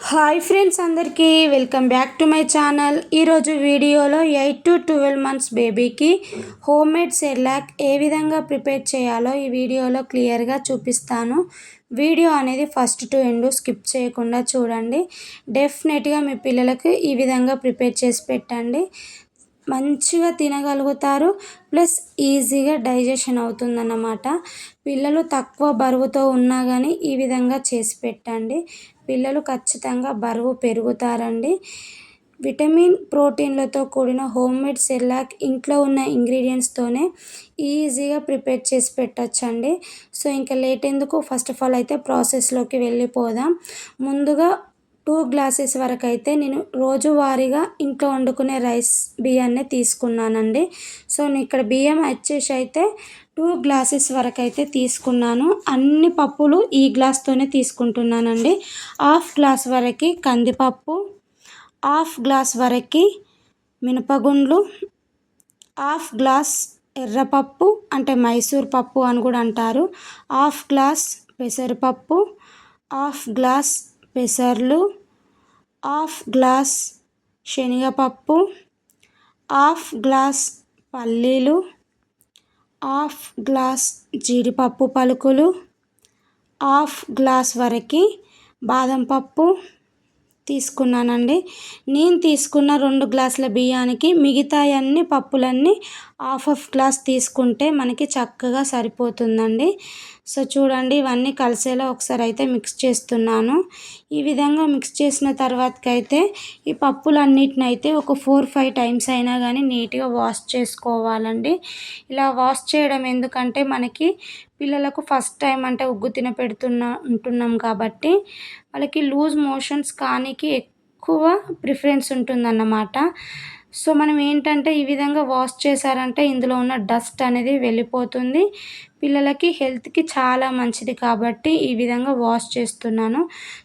Hi friends, అందరికీ welcome back to my channel. ఈరోజు వీడియోలో 8 to 12 మంత్స్ బేబీకి హోమ్ మేడ్ సెర్లాక్ ఏ విధంగా ప్రిపేర్ చేయాలో ఈ వీడియోలో క్లియర్గా చూపిస్తాను. వీడియో అనేది ఫస్ట్ టు ఎండ్ స్కిప్ చేయకుండా చూడండి. డెఫినెట్గా మీ పిల్లలకు ఈ విధంగా ప్రిపేర్ చేసి పెట్టండి. మంచిగా తినగలుగుతారు, ప్లస్ ఈజీగా డైజెషన్ అవుతుందన్నమాట. పిల్లలు తక్కువ బరువుతో ఉన్నా కానీ ఈ విధంగా చేసి పెట్టండి. పిల్లలు ఖచ్చితంగా బరువు పెరుగుతారండి. విటమిన్ ప్రోటీన్లతో కూడిన హోమ్ మేడ్ సెర్లాక్ ఇంట్లో ఉన్న ఇంగ్రీడియంట్స్తోనే ఈజీగా ప్రిపేర్ చేసి పెట్టచ్చండి. సో ఇంకా లేట్ ఎందుకు, ఫస్ట్ ఆఫ్ ఆల్ అయితే ప్రాసెస్లోకి వెళ్ళిపోదాం. ముందుగా 2 గ్లాసెస్ వరకు అయితే నేను రోజువారీగా ఇంట్లో వండుకునే రైస్ బియ్యాన్ని తీసుకున్నానండి. సో నేను ఇక్కడ బియ్యం వచ్చేసి అయితే 2 గ్లాసెస్ వరకు అయితే తీసుకున్నాను. అన్ని పప్పులు ఈ గ్లాస్తోనే తీసుకుంటున్నానండి. హాఫ్ గ్లాస్ వరకు కందిపప్పు, హాఫ్ గ్లాస్ వరకు మినపగుండ్లు, హాఫ్ గ్లాస్ ఎర్రపప్పు అంటే మైసూర్ పప్పు అని కూడా అంటారు, హాఫ్ గ్లాస్ పెసరపప్పు, హాఫ్ గ్లాస్ పెసర్లు, హాఫ్ గ్లాస్ శనగపప్పు, హాఫ్ గ్లాస్ పల్లీలు, హాఫ్ గ్లాస్ జీడిపప్పు పలుకులు, హాఫ్ గ్లాస్ వరకు బాదం పప్పు తీసుకున్నానండి. నేను తీసుకున్న 2 గ్లాసుల బియ్యానికి మిగతా అన్ని పప్పులన్నీ హాఫ్ గ్లాస్ తీసుకుంటే మనకి చక్కగా సరిపోతుందండి. సో చూడండి, ఇవన్నీ కలిసేలా ఒకసారి అయితే మిక్స్ చేస్తున్నాను. ఈ విధంగా మిక్స్ చేసిన తర్వాతకైతే ఈ పప్పులన్నిటిని అయితే ఒక 4-5 టైమ్స్ అయినా కానీ నీట్గా వాష్ చేసుకోవాలండి. ఇలా వాష్ చేయడం ఎందుకంటే మనకి పిల్లలకు ఫస్ట్ టైం అంటే ఉగ్గు ఉంటున్నాం కాబట్టి వాళ్ళకి లూజ్ మోషన్స్ కానీకి ఎక్కువ ప్రిఫరెన్స్ ఉంటుందన్నమాట. సో మనం ఏంటంటే ఈ విధంగా వాష్ చేశారంటే ఇందులో ఉన్న డస్ట్ అనేది వెళ్ళిపోతుంది. పిల్లలకి హెల్త్కి చాలా మంచిది కాబట్టి ఈ విధంగా వాష్ చేస్తున్నాను.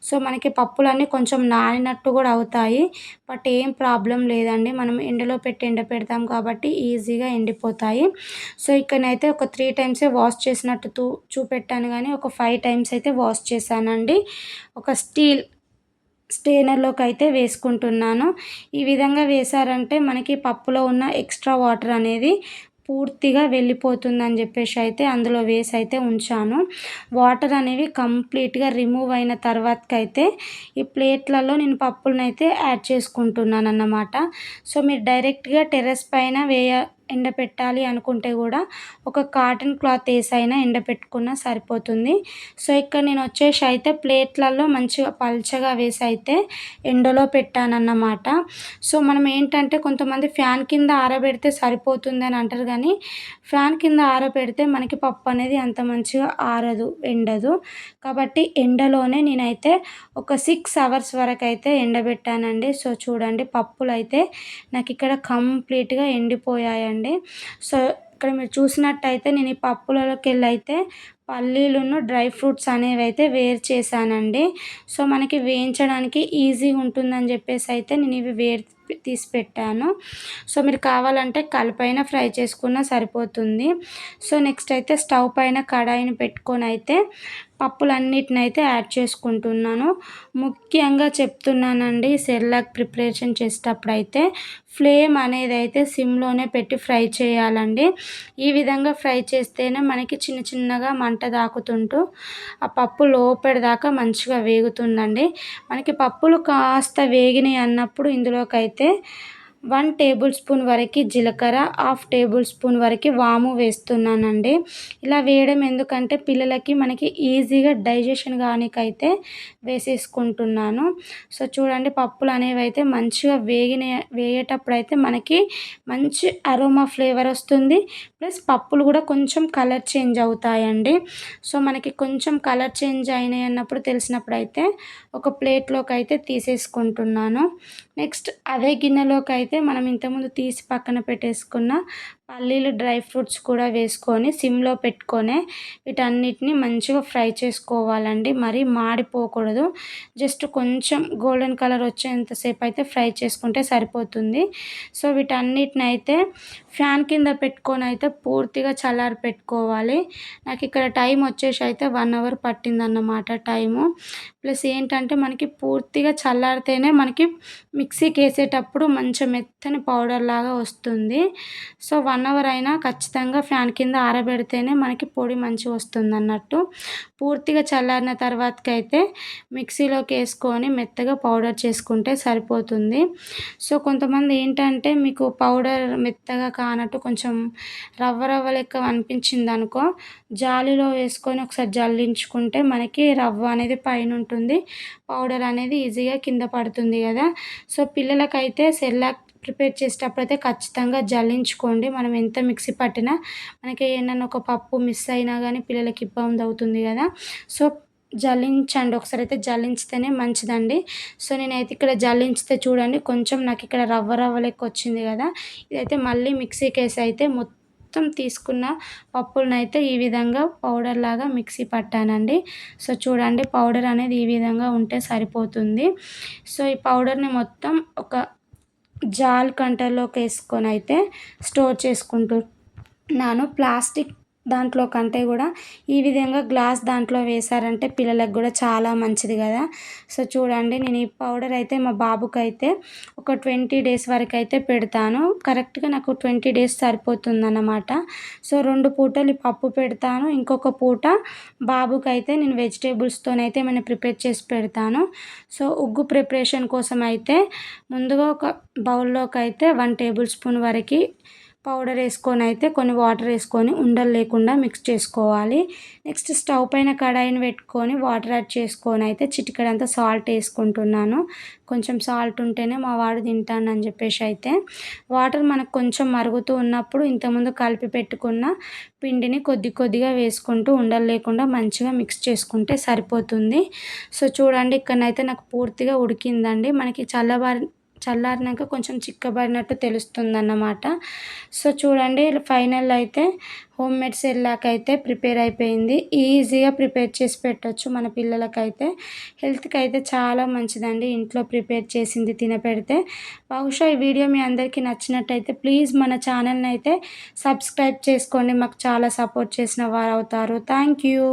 సో మనకి పప్పులన్నీ కొంచెం నానినట్టు కూడా అవుతాయి, బట్ ఏం ప్రాబ్లం లేదండి. మనం ఎండలో పెట్టి ఎండపెడతాం కాబట్టి ఈజీగా ఎండిపోతాయి. సో ఇక్కడనైతే ఒక 3 టైమ్సే వాష్ చేసినట్టు చూపెట్టాను, కానీ ఒక 5 టైమ్స్ అయితే వాష్ చేశానండి. ఒక స్టీల్ స్ట్రెయినర్లోకి అయితే వేసుకుంటున్నాను. ఈ విధంగా వేశారంటే మనకి పప్పులో ఉన్న ఎక్స్ట్రా వాటర్ అనేది పూర్తిగా వెళ్ళిపోతుందని చెప్పేసి అయితే అందులో వేసి అయితే ఉంచాను. వాటర్ అనేవి కంప్లీట్గా రిమూవ్ అయిన తర్వాతకైతే ఈ ప్లేట్లలో నేను పప్పులనైతే యాడ్ చేసుకుంటున్నాను అన్నమాట. సో మీరు డైరెక్ట్గా టెర్రస్ పైన ఎండపెట్టాలి అనుకుంటే కూడా ఒక కాటన్ క్లాత్ వేసైనా ఎండపెట్టుకున్నా సరిపోతుంది. సో ఇక్కడ నేను వచ్చేసి అయితే ప్లేట్లలో మంచిగా పల్చగా వేసి అయితే ఎండలో పెట్టానన్నమాట. సో మనం ఏంటంటే కొంతమంది ఫ్యాన్ కింద ఆరబెడితే సరిపోతుంది అని అంటారు, కానీ ఫ్యాన్ కింద ఆరబెడితే మనకి పప్పు అనేది అంత మంచిగా ఆరదు, ఎండదు. కాబట్టి ఎండలోనే నేనైతే ఒక 6 అవర్స్ వరకు అయితే ఎండబెట్టానండి. సో చూడండి, పప్పులు అయితే నాకు ఇక్కడ కంప్లీట్గా ఎండిపోయాయండి. సో ఇక్కడ మీరు చూసినట్టయితే నేను ఈ పప్పులలోకి వెళ్ళి అయితే పల్లీలను డ్రై ఫ్రూట్స్ అనేవి అయితే వేరు చేశానండి. సో మనకి వేయించడానికి ఈజీగా ఉంటుందని చెప్పేసి అయితే నేను ఇవి తీసి పెట్టాను. సో మీరు కావాలంటే కలిపైన ఫ్రై చేసుకున్నా సరిపోతుంది. సో నెక్స్ట్ అయితే స్టవ్ పైన కడాయిని పెట్టుకొని అయితే పప్పులన్నిటిని అయితే యాడ్ చేసుకుంటున్నాను. ముఖ్యంగా చెప్తున్నానండి, సెర్లాక్ ప్రిపరేషన్ చేసేటప్పుడు అయితే ఫ్లేమ్ అనేది అయితే సిమ్లోనే పెట్టి ఫ్రై చేయాలండి. ఈ విధంగా ఫ్రై చేస్తేనే మనకి చిన్న చిన్నగా మంట తాకుతుంటూ ఆ పప్పు లోపలి దాకా మంచిగా వేగుతుందండి. మనకి పప్పులు కాస్త వేగినాయి అన్నప్పుడు ఇందులోకి అయితే 1 టేబుల్ స్పూన్ వరకు జీలకర్ర, హాఫ్ టేబుల్ స్పూన్ వరకు వాము వేస్తున్నానండి. ఇలా వేయడం ఎందుకంటే పిల్లలకి మనకి ఈజీగా డైజెషన్ కానికైతే వేసేసుకుంటున్నాను. సో చూడండి, పప్పులు అనేవి అయితే మంచిగా వేగేటప్పుడు అయితే మనకి మంచి అరోమా ఫ్లేవర్ వస్తుంది, ప్లస్ పప్పులు కూడా కొంచెం కలర్ చేంజ్ అవుతాయండి. సో మనకి కొంచెం కలర్ చేంజ్ అయినాయి అన్నప్పుడు తెలిసినప్పుడు అయితే ఒక ప్లేట్లోకి అయితే తీసేసుకుంటున్నాను. నెక్స్ట్ అదే గిన్నెలోకి అయితే మనం ఇంతకుముందు తీసి పక్కన పెట్టేసుకున్న పల్లీలు డ్రై ఫ్రూట్స్ కూడా వేసుకొని సిమ్‌లో పెట్టుకొనే వీటన్నిటిని మంచిగా ఫ్రై చేసుకోవాలండి. మరీ మాడిపోకూడదు. జస్ట్ కొంచెం గోల్డెన్ కలర్ వచ్చేంత సేపయితే ఫ్రై చేసుకుంటే సరిపోతుంది. సో, వీటన్నిటినైతే ఫ్యాన్ కింద పెట్టుకొనైతే పూర్తిగా చల్లారి పెట్టుకోవాలి. నాకిక్కడ టైం వచ్చేసి అయితే 1 అవర్ పట్టిందన్నమాట టైము. ప్లస్ ఏంటంటే మనకి పూర్తిగా చల్లారితేనే మనకి మిక్సీకేసేటప్పుడు మంచి మెత్తని పౌడర్‌లాగా వస్తుంది. సో, 1 అవర్ అయినా ఖచ్చితంగా ఫ్యాన్ కింద ఆరబెడితేనే మనకి పొడి మంచిగొస్తుందన్నట్టు. పూర్తిగా చల్లారిన తర్వాతకైతే మిక్సీలోకేసుకొని మెత్తగా పౌడర్ చేసుకుంటే సరిపోతుంది. సో, కొంతమంది ఏంటంటే మీకు పౌడర్ మెత్తగా కానట్టు కొంచెం రవ్వ రవ్వ లెక్క అనిపించిందనుకో, జాలీలో వేసుకొని ఒకసారి జల్లించుకుంటే మనకి రవ్వ అనేది పైనుంటుంది. పౌడర్ అనేది ఈజీగా కింద పడుతుంది గదా! సో, పిల్లలకైతే సెర్లాక్ ప్రిపేర్ చేసేటప్పుడైతే ఖచ్చితంగా జల్లించుకోండి. మనం ఎంత మిక్సీ పట్టినా మనకి ఏమన్నా ఒక పప్పు మిస్ అయినా గానీ పిల్లలకి ఇబ్బందవుతుంది గదా! సో, జల్లించండి. ఒకసారైతే జల్లించితేనే మంచిదండి. సో, నేనైతే ఇక్కడ జల్లించితే చూడండి కొంచెం నాకిక్కడ రవ్వ రవ్వ లెక్కొచ్చింది గదా! ఇదైతే మళ్ళీ మిక్సీకేసి అయితే మొత్తం తీసుకున్న పప్పులనైతే ఈ విధంగా పౌడర్‌లాగా మిక్సీ పట్టానండి. సో, చూడండి పౌడర్ అనేది ఈ విధంగా ఉంటే సరిపోతుంది. సో, ఈ పౌడర్‌ని మొత్తం ఒక జాల్ కంటైనర్‌లోకేసుకొనైతే స్టోర్ చేసుకుంటున్నాను. ప్లాస్టిక్ దాంట్లో కంటే గూడా ఈ విధంగా గ్లాస్ దాంట్లో వేశారంటే పిల్లలకు గూడా చాలా మంచిది గదా! సో, చూడండి నేను ఈ పౌడర్ అయితే మా బాబుకైతే ఒక 20 డేస్ వరకైతే పెడతాను. కరెక్ట్‌గా నాకు 20 డేస్ సరిపోతుందన్నమాట. సో, 2 పూటలు ఈ పప్పు పెడతాను. ఇంకొక పూట బాబుకైతే నేను వెజిటబుల్స్‌తోనైతే ఏమైనా ప్రిపేర్ చేసి పెడతాను. సో, ఉగ్గు ప్రిపరేషన్ కోసం అయితే ముందుగా ఒక బౌల్‌లోకైతే 1 టేబుల్ స్పూన్ వరకి పౌడర్ ఏసుకొనైతే కొన్ని వాటర్ ఏసుకొని ఉండలు లేకుండా మిక్స్ చేసుకోవాలి. నెక్స్ట్ స్టవ్ పైన కడాయిని పెట్టుకొని వాటర్ యాడ్ చేసుకొనైతే చిటికెడంత సాల్ట్ ఏసుకుంటున్నాను. కొంచెం సాల్ట్ ఉంటేనే మా వాడు తింటానని జెప్పేసైతే. వాటర్ మనకు కొంచెం మరుగుతూ ఉన్నప్పుడు ఇంతకుముందు కలిపి పెట్టుకున్న పిండిని కొద్ది కొద్దిగా వేసుకుంటూ ఉండలు లేకుండా మంచిగా మిక్స్ చేసుకుంటే సరిపోతుంది. సో, చూడండి ఇక్కడనైతే నాకు పూర్తిగా ఉడికిందండి. మనకి చల్లారినాక కొంచెం చిక్కబడినట్టు తెలుస్తుందన్నమాట. సో, చూడండి ఫైనల్‌లో అయితే హోమ్‌మేడ్ సెర్లాక్ అయితే ప్రిపేర్ అయిపోయింది. ఈజీగా ప్రిపేర్ చేసి పెట్టొచ్చు మన పిల్లలకైతే. హెల్త్‌కైతే చాలా మంచిదండి ఇంట్లో ప్రిపేర్ చేసింది తినపెడితే. బహుశా ఈ వీడియో మీ అందరికీ నచ్చినట్టయితే ప్లీజ్ మన ఛానల్‌నైతే సబ్స్క్రైబ్ చేసుకోండి. మాకు చాలా సపోర్ట్ చేసిన వారవుతారు. Thank you.